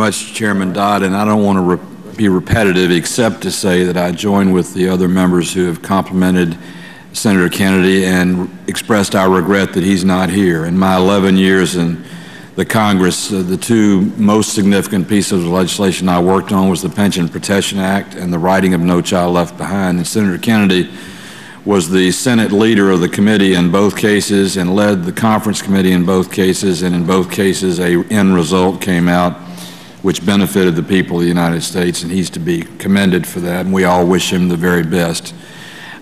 Much, Chairman Dodd, and I don't want to be repetitive except to say that I join with the other members who have complimented Senator Kennedy and expressed our regret that he's not here. In my 11 years in the Congress, the two most significant pieces of legislation I worked on was the Pension Protection Act and the writing of No Child Left Behind. And Senator Kennedy was the Senate leader of the committee in both cases and led the conference committee in both cases, and in both cases an end result came out which benefited the people of the United States, and he's to be commended for that, and we all wish him the very best.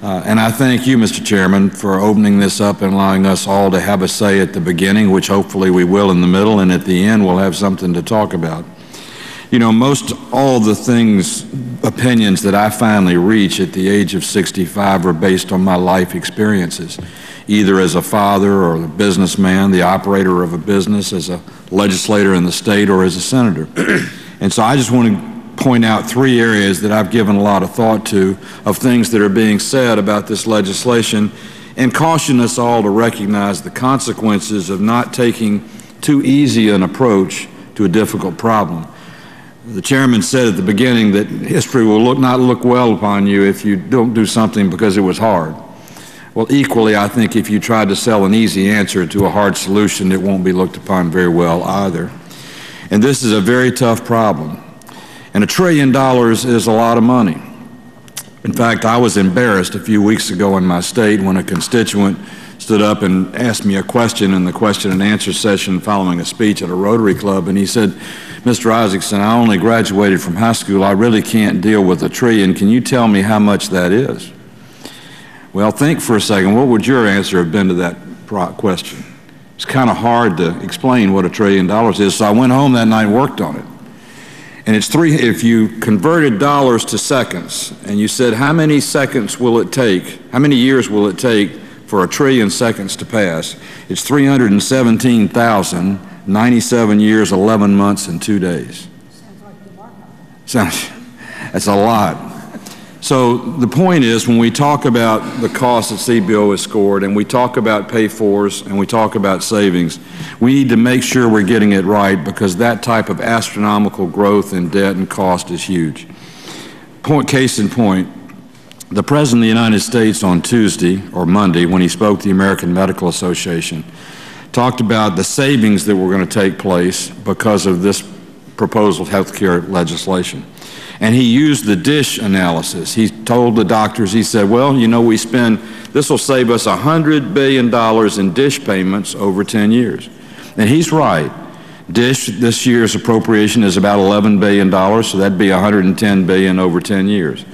And I thank you, Mr. Chairman, for opening this up and allowing us all to have a say at the beginning, which hopefully we will in the middle, and at the end we'll have something to talk about. You know, most all the opinions that I finally reach at the age of 65 are based on my life experiences, either as a father or a businessman, the operator of a business, as a legislator in the state, or as a senator. And so I just want to point out three areas that I've given a lot of thought to of things that are being said about this legislation, and caution us all to recognize the consequences of not taking too easy an approach to a difficult problem. The chairman said at the beginning that history will not look well upon you if you don't do something because it was hard. Well, equally, I think if you try to sell an easy answer to a hard solution, it won't be looked upon very well either. And this is a very tough problem. And $1 trillion is a lot of money. In fact, I was embarrassed a few weeks ago in my state when a constituent stood up and asked me a question in the question and answer session following a speech at a Rotary Club, and he said, "Mr. Isakson, I only graduated from high school. I really can't deal with $1 trillion. Can you tell me how much that is?" Well, think for a second. What would your answer have been to that question? It's kind of hard to explain what $1 trillion is, so I went home that night and worked on it. And it's if you converted dollars to seconds, and you said, how many seconds will it take, how many years will it take for 1 trillion seconds to pass? It's 317,097 years, 11 months, and 2 days. Sounds like the markup. That's a lot. So the point is, when we talk about the cost that CBO has scored, and we talk about pay-fors, and we talk about savings, we need to make sure we're getting it right, because that type of astronomical growth in debt and cost is huge. Case in point, the President of the United States on Tuesday or Monday, when he spoke to the American Medical Association, talked about the savings that were going to take place because of this proposed health care legislation. And he used the dish analysis. He told the doctors, he said, well, you know, this will save us $100 billion in dish payments over 10 years. And he's right. Dish, this year's appropriation is about $11 billion, so that'd be $110 billion over 10 years.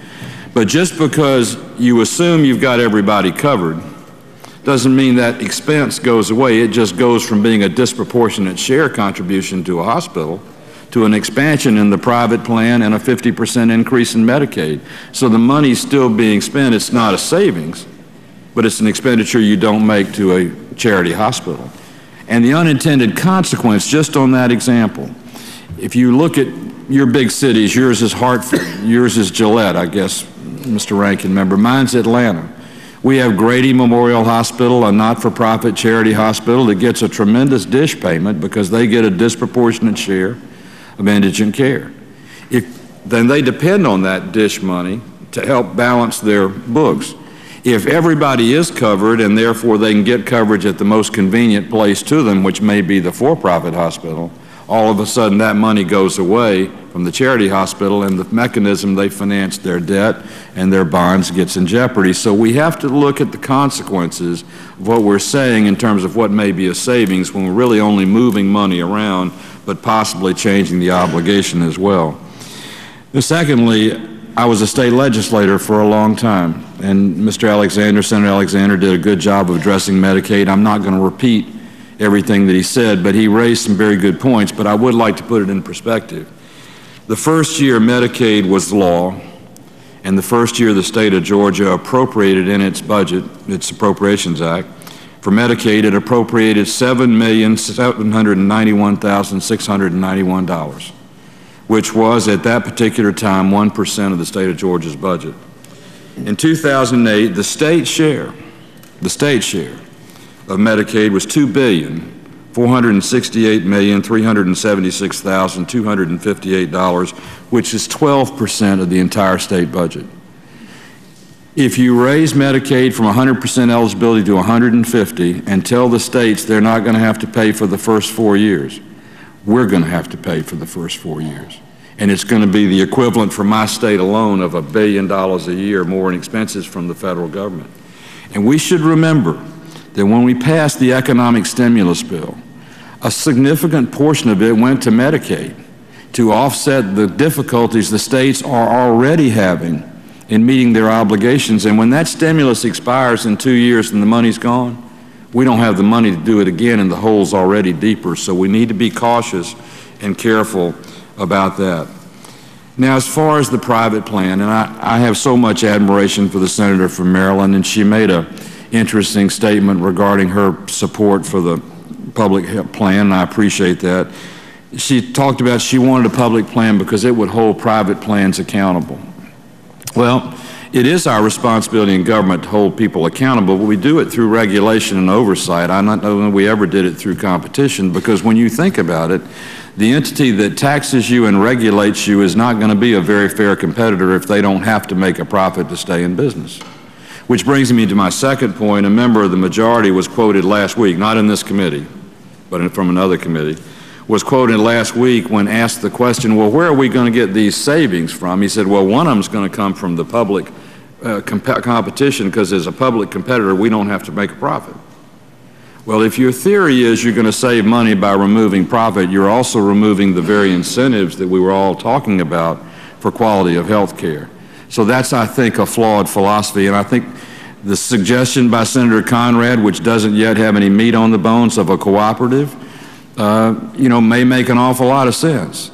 But just because you assume you've got everybody covered doesn't mean that expense goes away. It just goes from being a disproportionate share contribution to a hospital to an expansion in the private plan and a 50% increase in Medicaid. So the money's still being spent. It's not a savings, but it's an expenditure you don't make to a charity hospital. And the unintended consequence, just on that example, if you look at your big cities, yours is Hartford, yours is Gillette, I guess, Mr. Ranking Member, mine's Atlanta. We have Grady Memorial Hospital, a not-for-profit charity hospital that gets a tremendous dish payment because they get a disproportionate share of indigent care. Then they depend on that dish money to help balance their books. If everybody is covered and therefore they can get coverage at the most convenient place to them, which may be the for-profit hospital, all of a sudden that money goes away from the charity hospital, and the mechanism they finance their debt and their bonds gets in jeopardy. So we have to look at the consequences of what we're saying in terms of what may be a savings when we're really only moving money around, but possibly changing the obligation as well. Secondly, I was a state legislator for a long time, and Mr. Alexander, Senator Alexander, did a good job of addressing Medicaid. I'm not going to repeat everything that he said, but he raised some very good points, but I would like to put it in perspective. The first year Medicaid was law, and the first year the state of Georgia appropriated in its budget, its Appropriations Act, for Medicaid, it appropriated $7,791,691, which was at that particular time 1% of the state of Georgia's budget. In 2008, the state share of Medicaid was $2 billion, $468,376,258, which is 12% of the entire state budget. If you raise Medicaid from 100% eligibility to 150 and tell the states they're not going to have to pay for the first 4 years, we're going to have to pay for the first 4 years. And it's going to be the equivalent for my state alone of $1 billion a year more in expenses from the federal government. And we should remember that when we passed the economic stimulus bill, a significant portion of it went to Medicaid to offset the difficulties the states are already having in meeting their obligations. And when that stimulus expires in 2 years and the money's gone, we don't have the money to do it again and the hole's already deeper. So we need to be cautious and careful about that. Now, as far as the private plan, and I have so much admiration for the senator from Maryland, and she made an interesting statement regarding her support for the public health plan, and I appreciate that. She talked about she wanted a public plan because it would hold private plans accountable. Well, it is our responsibility in government to hold people accountable, but we do it through regulation and oversight. I don't know that we ever did it through competition, because when you think about it, the entity that taxes you and regulates you is not going to be a very fair competitor if they don't have to make a profit to stay in business. Which brings me to my second point. A member of the majority was quoted last week, not in this committee, but from another committee, was quoted last week when asked the question, well, where are we going to get these savings from? He said, well, one of them is going to come from the public competition, because as a public competitor, we don't have to make a profit. Well, if your theory is you're going to save money by removing profit, you're also removing the very incentives that we were all talking about for quality of health care. So that's, I think, a flawed philosophy. And I think the suggestion by Senator Conrad, which doesn't yet have any meat on the bones, of a cooperative, may make an awful lot of sense.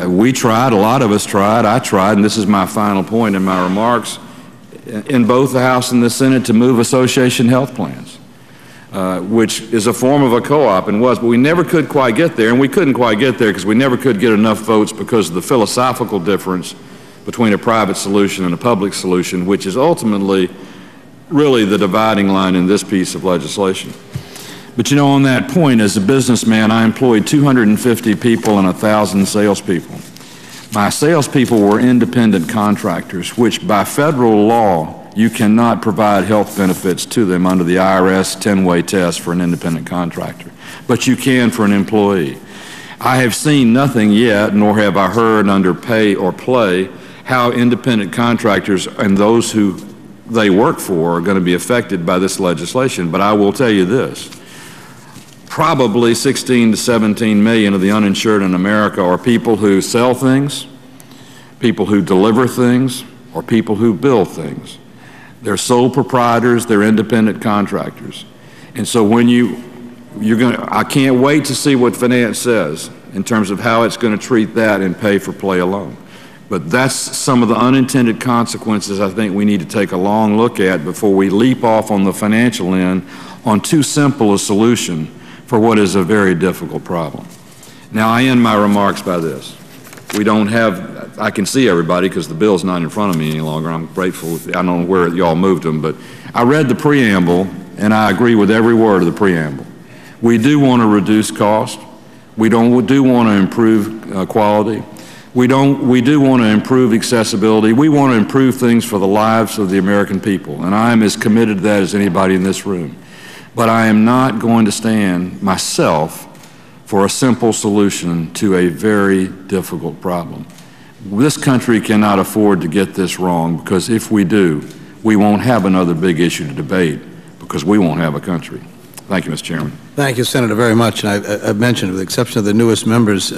We tried, a lot of us tried, I tried, and this is my final point in my remarks, in both the House and the Senate, to move association health plans. Which is a form of a co-op, and was, but we never could quite get there, and we couldn't quite get there because we never could get enough votes because of the philosophical difference between a private solution and a public solution, which is ultimately really the dividing line in this piece of legislation. But on that point, as a businessman, I employed 250 people and 1,000 salespeople. My salespeople were independent contractors, which by federal law, you cannot provide health benefits to them under the IRS 10-way test for an independent contractor, but you can for an employee. I have seen nothing yet, nor have I heard under pay or play, how independent contractors and those who they work for are going to be affected by this legislation. But I will tell you this, probably 16 to 17 million of the uninsured in America are people who sell things, people who deliver things, or people who build things. They're sole proprietors, they're independent contractors. And so when I can't wait to see what finance says in terms of how it's going to treat that and pay for play alone. But that's some of the unintended consequences I think we need to take a long look at before we leap off on the financial end on too simple a solution for what is a very difficult problem. Now, I end my remarks by this. We don't have, I can see everybody because the bill's not in front of me any longer. I'm grateful. I don't know where y'all moved them, but I read the preamble and I agree with every word of the preamble. We do want to reduce cost. We do want to improve quality. We do want to improve accessibility. We want to improve things for the lives of the American people, and I am as committed to that as anybody in this room. But I am not going to stand myself for a simple solution to a very difficult problem. This country cannot afford to get this wrong, because if we do, we won't have another big issue to debate, because we won't have a country. Thank you, Mr. Chairman. Thank you, Senator, very much. And I've mentioned, with the exception of the newest members,